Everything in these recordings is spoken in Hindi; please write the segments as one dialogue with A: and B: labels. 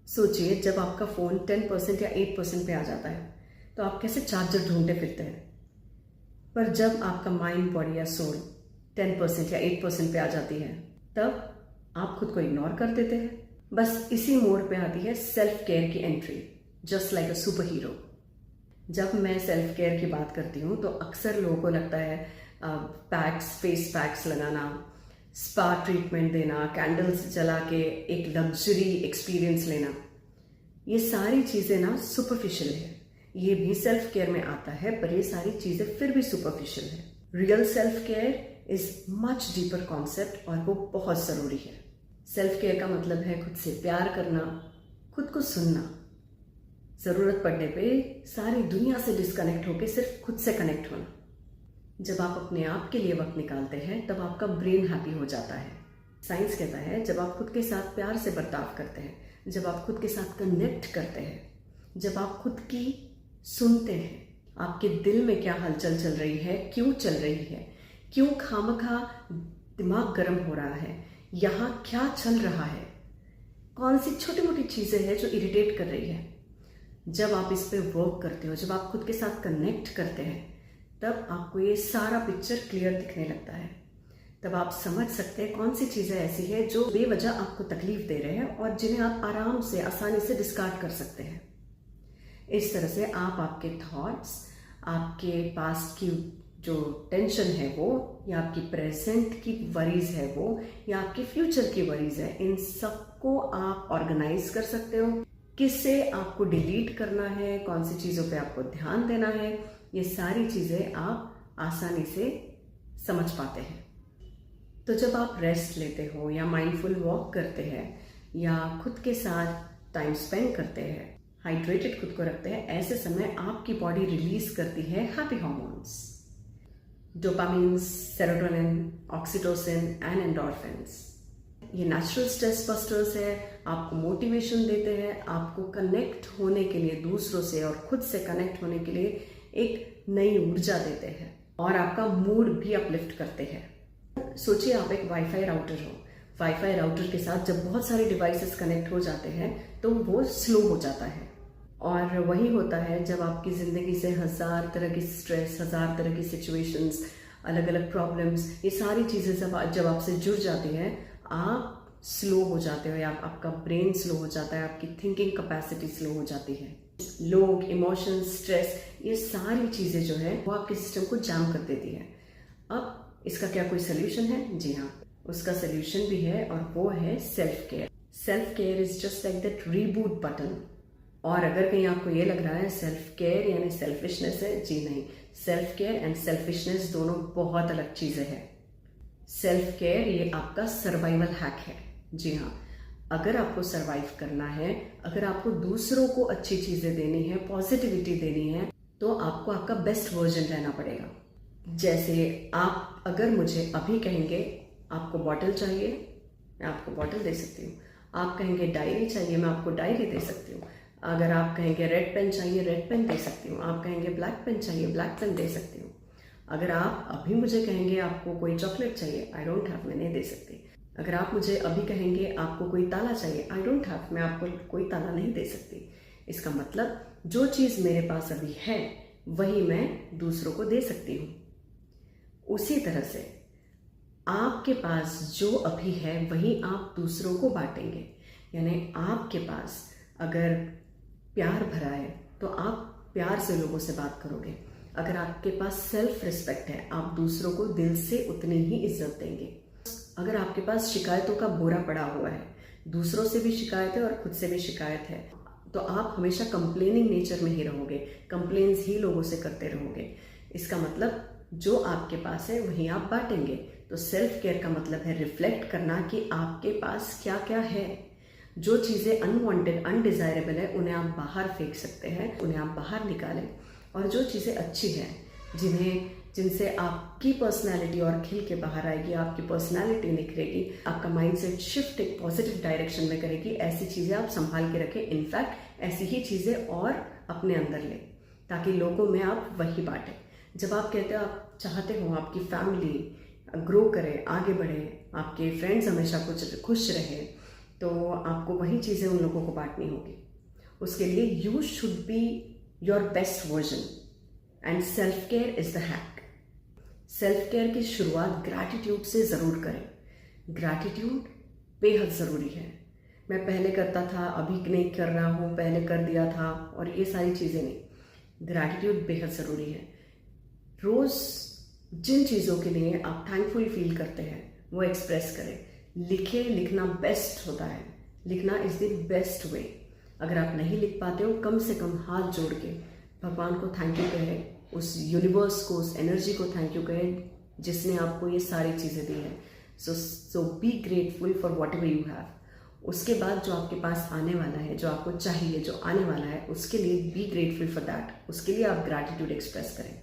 A: सोचिए जब आपका फ़ोन 10% या 8% पे आ जाता है तो आप कैसे चार्जर ढूंढते फिरते हैं। पर जब आपका माइंड, बॉडी या सोल 10% या 8% पे आ जाती है तब आप खुद को इग्नोर कर देते हैं। बस इसी मोड़ पे आती है सेल्फ केयर की entry, just like a super hero. जब मैं सेल्फ केयर की बात करती हूँ तो अक्सर लोगों को लगता है फेस पैक्स लगाना, स्पा ट्रीटमेंट देना, कैंडल्स जला के एक लग्जरी एक्सपीरियंस लेना, ये सारी चीज़ें ना सुपरफिशियल है। ये भी सेल्फ केयर में आता है, पर ये सारी चीज़ें फिर भी सुपरफिशियल है। Real self care is much deeper concept और वो बहुत ज़रूरी है। सेल्फ केयर का मतलब है खुद से प्यार करना, खुद को सुनना, ज़रूरत पड़ने पे सारी दुनिया से डिस्कनेक्ट होकर सिर्फ खुद से कनेक्ट होना। जब आप अपने आप के लिए वक्त निकालते हैं तब आपका ब्रेन हैप्पी हो जाता है। साइंस कहता है जब आप खुद के साथ प्यार से बर्ताव करते हैं, जब आप खुद के साथ कनेक्ट करते हैं, जब आप खुद की सुनते हैं, आपके दिल में क्या हलचल चल रही है, क्यों चल रही है, क्यों खामखा दिमाग गर्म हो रहा है, यहाँ क्या चल रहा है, कौन सी छोटी मोटी चीज़ें हैं जो इरिटेट कर रही है। जब आप इस पे वर्क करते हो, जब आप खुद के साथ कनेक्ट करते हैं, तब आपको ये सारा पिक्चर क्लियर दिखने लगता है। तब आप समझ सकते हैं कौन सी चीज़ें ऐसी है जो बेवजह आपको तकलीफ दे रहे हैं और जिन्हें आप आराम से, आसानी से डिस्कार्ड कर सकते हैं। इस तरह से आप आपके थॉट्स, आपके पास्ट की जो टेंशन है वो, या आपकी प्रेजेंट की वरीज है वो, या आपके फ्यूचर की वरीज है, इन सबको आप ऑर्गेनाइज कर सकते हो। किससे आपको डिलीट करना है, कौन सी चीज़ों पे आपको ध्यान देना है, ये सारी चीज़ें आप आसानी से समझ पाते हैं। तो जब आप रेस्ट लेते हो या माइंडफुल वॉक करते हैं या खुद के साथ टाइम स्पेंड करते हैं, हाइड्रेटेड खुद को रखते हैं, ऐसे समय आपकी बॉडी रिलीज करती है happy hormones, dopamine, serotonin, oxytocin and endorphins. ये नेचुरल स्ट्रेस बस्टर्स है, आपको मोटिवेशन देते हैं, आपको कनेक्ट होने के लिए दूसरों से और खुद से कनेक्ट होने के लिए एक नई ऊर्जा देते हैं और आपका मूड भी अपलिफ्ट करते हैं। सोचिए आप एक वाईफाई राउटर हो। वाईफाई राउटर के साथ जब बहुत सारे डिवाइसेस कनेक्ट हो जाते हैं तो वो स्लो हो जाता है, और वही होता है जब आपकी ज़िंदगी से हज़ार तरह की स्ट्रेस, हज़ार तरह की सिचुएशंस, अलग अलग प्रॉब्लम्स, ये सारी चीज़ें जब आपसे जुड़ जाती हैं, आप स्लो हो जाते हो या आपका ब्रेन स्लो हो जाता है, आपकी थिंकिंग कैपेसिटी स्लो हो जाती है। लोग, इमोशंस, स्ट्रेस, ये सारी चीज़ें जो है वो आपके सिस्टम को जाम कर देती है। अब इसका क्या कोई सोल्यूशन है? जी हाँ, उसका सोल्यूशन भी है और वो है self care. Self care is just like that reboot button. और अगर कहीं आपको ये लग रहा है सेल्फ केयर यानी सेल्फिशनेस है, जी नहीं, सेल्फ केयर एंड सेल्फिशनेस दोनों बहुत अलग चीज़ें हैं। सेल्फ केयर ये आपका सर्वाइवल हैक है। जी हाँ, अगर आपको सर्वाइव करना है, अगर आपको दूसरों को अच्छी चीज़ें देनी है, पॉजिटिविटी देनी है, तो आपको आपका बेस्ट वर्जन रहना पड़ेगा। जैसे आप अगर मुझे अभी कहेंगे आपको बॉटल चाहिए, मैं आपको बॉटल दे सकती हूँ। आप कहेंगे डायरी चाहिए, मैं आपको डायरी दे सकती हूँ। अगर आप कहेंगे रेड पेन चाहिए, रेड पेन दे सकती हूँ। आप कहेंगे ब्लैक पेन चाहिए, ब्लैक पेन दे सकती हूँ। अगर आप अभी मुझे कहेंगे आपको कोई चॉकलेट चाहिए, आई डोंट हैव, मैं नहीं दे सकती। अगर आप मुझे अभी कहेंगे आपको कोई ताला चाहिए, आई डोंट हैव, मैं आपको कोई ताला नहीं दे सकती। इसका मतलब जो चीज़ मेरे पास अभी है वही मैं दूसरों को दे सकती हूँ। उसी तरह से आपके पास जो अभी है वही आप दूसरों को बांटेंगे। यानी आपके पास अगर प्यार भरा है तो आप प्यार से लोगों से बात करोगे। अगर आपके पास सेल्फ रिस्पेक्ट है, आप दूसरों को दिल से उतनी ही इज्जत देंगे। अगर आपके पास शिकायतों का बोरा पड़ा हुआ है, दूसरों से भी शिकायत है और खुद से भी शिकायत है, तो आप हमेशा कंप्लेनिंग नेचर में ही रहोगे, कंप्लेन्स ही लोगों से करते रहोगे। इसका मतलब जो आपके पास है वही आप बांटेंगे। तो सेल्फ केयर का मतलब है रिफ्लेक्ट करना कि आपके पास क्या क्या है। जो चीज़ें अनवांटेड, अनडिजायरेबल है, उन्हें आप बाहर फेंक सकते हैं, उन्हें आप बाहर निकालें। और जो चीज़ें अच्छी हैं, जिनसे आपकी पर्सनालिटी और खिल के बाहर आएगी, आपकी पर्सनालिटी निखरेगी, आपका माइंडसेट शिफ्ट एक पॉजिटिव डायरेक्शन में करेगी, ऐसी चीज़ें आप संभाल के रखें। इनफैक्ट ऐसी ही चीज़ें और अपने अंदर लें ताकि लोगों में आप वही बांटें। जब आप कहते हो, आप चाहते हो आपकी फैमिली ग्रो करे, आगे बढ़े, आपके फ्रेंड्स हमेशा कुछ खुश रहे, तो आपको वही चीज़ें उन लोगों को बांटनी होगी। उसके लिए you should be your best version and self care is the hack. Self care की शुरुआत ग्रैटिट्यूड से ज़रूर करें। ग्रैटिट्यूड बेहद ज़रूरी है। मैं पहले करता था, अभी नहीं कर रहा हूँ, पहले कर दिया था, और ये सारी चीज़ें नहीं। ग्रैटिट्यूड बेहद ज़रूरी है। रोज़ जिन चीज़ों के लिए आप थैंकफुल फील करते हैं वो एक्सप्रेस करें। लिखे, लिखना बेस्ट होता है। लिखना इज़ द बेस्ट वे। अगर आप नहीं लिख पाते हो, कम से कम हाथ जोड़ के भगवान को थैंक यू कहें, उस यूनिवर्स को, उस एनर्जी को थैंक यू कहें जिसने आपको ये सारी चीज़ें दी है। So be grateful for whatever you have. उसके बाद जो आपके पास आने वाला है, जो आपको चाहिए, जो आने वाला है, उसके लिए बी ग्रेटफुल फॉर दैट। उसके लिए आप ग्रैटिट्यूड एक्सप्रेस करें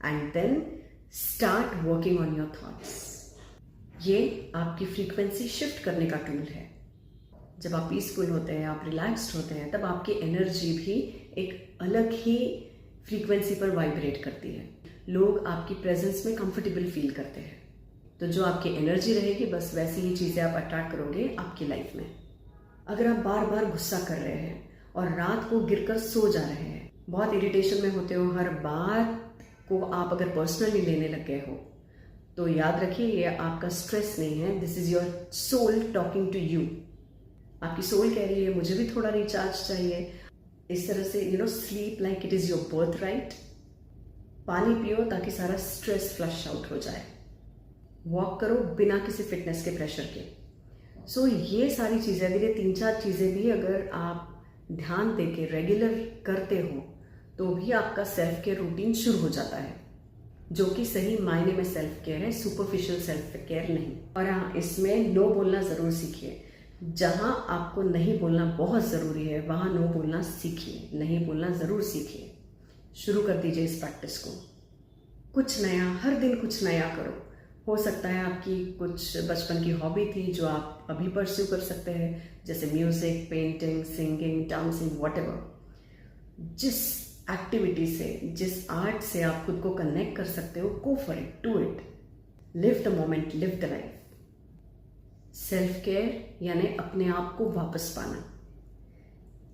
A: and then start working on your thoughts. ये आपकी फ्रीक्वेंसी शिफ्ट करने का टूल है। जब आप पीसफुल होते हैं, आप रिलैक्स्ड होते हैं, तब आपकी एनर्जी भी एक अलग ही फ्रीक्वेंसी पर वाइब्रेट करती है। लोग आपकी प्रेजेंस में कंफर्टेबल फील करते हैं। तो जो आपकी एनर्जी रहेगी, बस वैसी ही चीज़ें आप अट्रैक्ट करोगे आपकी लाइफ में। अगर आप बार बार गुस्सा कर रहे हैं और रात को गिरकर सो जा रहे हैं, बहुत इरिटेशन में होते हो, हर बात को आप अगर पर्सनली लेने लग गए हो, तो याद रखिए ये आपका स्ट्रेस नहीं है। This is your soul talking to you. आपकी सोल कह रही है मुझे भी थोड़ा रिचार्ज चाहिए। इस तरह से sleep like it is your birth right. पानी पियो ताकि सारा स्ट्रेस फ्लश आउट हो जाए। वॉक करो बिना किसी फिटनेस के प्रेशर के। सो ये सारी चीज़ें, अगर ये 3-4 चीज़ें भी अगर आप ध्यान दे के रेगुलर करते हो, तो भी आपका सेल्फ केयर रूटीन शुरू हो जाता है, जो कि सही मायने में सेल्फ केयर है, सुपरफिशियल सेल्फ केयर नहीं। और हाँ, इसमें नो बोलना ज़रूर सीखिए। जहाँ आपको नहीं बोलना बहुत ज़रूरी है, वहाँ नो बोलना सीखिए। नहीं बोलना ज़रूर सीखिए। शुरू कर दीजिए इस प्रैक्टिस को। कुछ नया, हर दिन कुछ नया करो। हो सकता है आपकी कुछ बचपन की हॉबी थी जो आप अभी परस्यू कर सकते हैं, जैसे music, painting, singing, dancing, whatever. जिस एक्टिविटी से, जिस आर्ट से आप खुद को कनेक्ट कर सकते हो, go for it, do it. Live the moment, live the life. Self care यानी अपने आप को वापस पाना,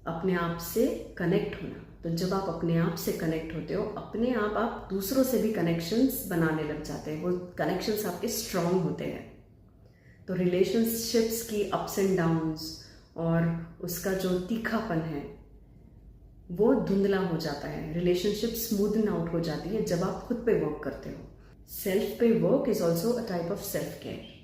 A: अपने आप से कनेक्ट होना। तो जब आप अपने आप से कनेक्ट होते हो, अपने आप दूसरों से भी कनेक्शंस बनाने लग जाते हैं। वो कनेक्शंस आपके स्ट्रांग होते हैं। तो रिलेशनशिप्स की अप्स एंड डाउन्स और उसका जो तीखापन है वो धुंधला हो जाता है। रिलेशनशिप स्मूदन आउट हो जाती है जब आप खुद पे वर्क करते हो। सेल्फ पे work is also a type of self care.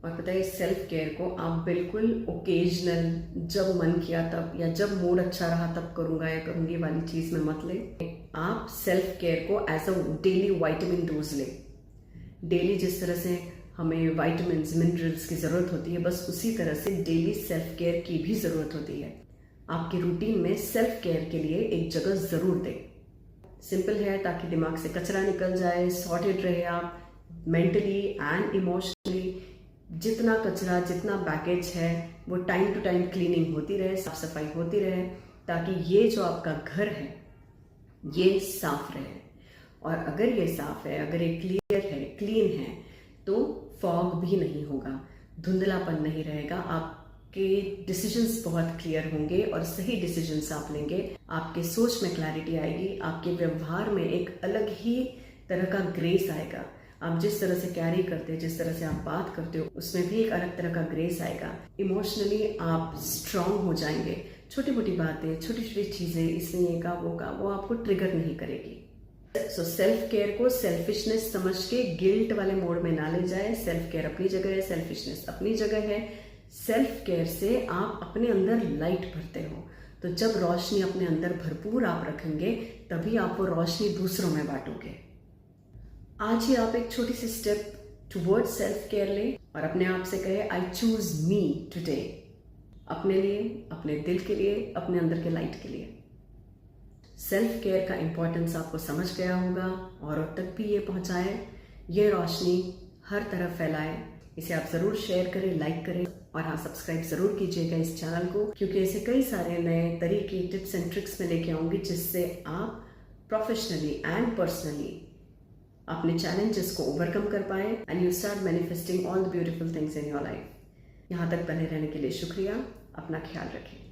A: और पता है, सेल्फ केयर को आप बिल्कुल ओकेजनल, जब मन किया तब, या जब मूड अच्छा रहा तब करूँगा या करूँगी वाली चीज़ में मत ले। आप सेल्फ केयर को as a daily vitamin dose ले। डेली जिस तरह से हमें वाइटामिन्स, मिनरल्स की ज़रूरत होती है, बस उसी तरह से डेली सेल्फ केयर की भी ज़रूरत होती है। आपके रूटीन में सेल्फ केयर के लिए एक जगह ज़रूर दें। सिंपल है, ताकि दिमाग से कचरा निकल जाए, सॉर्टेड रहे आप मेंटली एंड इमोशनली। जितना कचरा, जितना बैगेज है, वो टाइम टू टाइम क्लीनिंग होती रहे, साफ सफाई होती रहे, ताकि ये जो आपका घर है ये साफ रहे। और अगर ये साफ है, अगर ये क्लियर है, क्लीन है, तो फॉग भी नहीं होगा, धुंधलापन नहीं रहेगा। आपके डिसीजंस बहुत क्लियर होंगे और सही डिसीजंस आप लेंगे। आपके सोच में क्लैरिटी आएगी, आपके व्यवहार में एक अलग ही तरह का ग्रेस आएगा। आप जिस तरह से कैरी करते हैं, जिस तरह से आप बात करते हो, उसमें भी एक अलग तरह का ग्रेस आएगा। इमोशनली आप स्ट्रांग हो जाएंगे। छोटी मोटी बातें, छोटी छोटी चीज़ें, इसमें ये का वो आपको ट्रिगर नहीं करेगी। सो सेल्फ केयर को सेल्फिशनेस समझ के गिल्ट वाले मोड में ना ले जाए। सेल्फ केयर अपनी जगह है, सेल्फिशनेस अपनी जगह है। सेल्फ केयर से आप अपने अंदर लाइट भरते हो। तो जब रोशनी अपने अंदर भरपूर आप रखेंगे, तभी आप वो रोशनी दूसरों में बांटोगे। आज ही आप एक छोटी see step towards self care लें और अपने आप से कहे, आई चूज मी टुडे। अपने लिए, अपने दिल के लिए, अपने अंदर के लाइट के लिए। सेल्फ केयर का इंपॉर्टेंस आपको समझ गया होगा, औरों तक भी ये पहुंचाए, ये रोशनी हर तरफ फैलाए। इसे आप ज़रूर शेयर करें, लाइक करें, और हाँ, सब्सक्राइब ज़रूर कीजिएगा इस चैनल को, क्योंकि ऐसे कई सारे नए तरीके, टिप्स एंड ट्रिक्स में लेके आऊँगी, जिससे आप प्रोफेशनली एंड पर्सनली अपने चैलेंजेस को ओवरकम कर पाए and you start manifesting all the beautiful things in your life. यहाँ तक बने रहने के लिए शुक्रिया। अपना ख्याल रखें।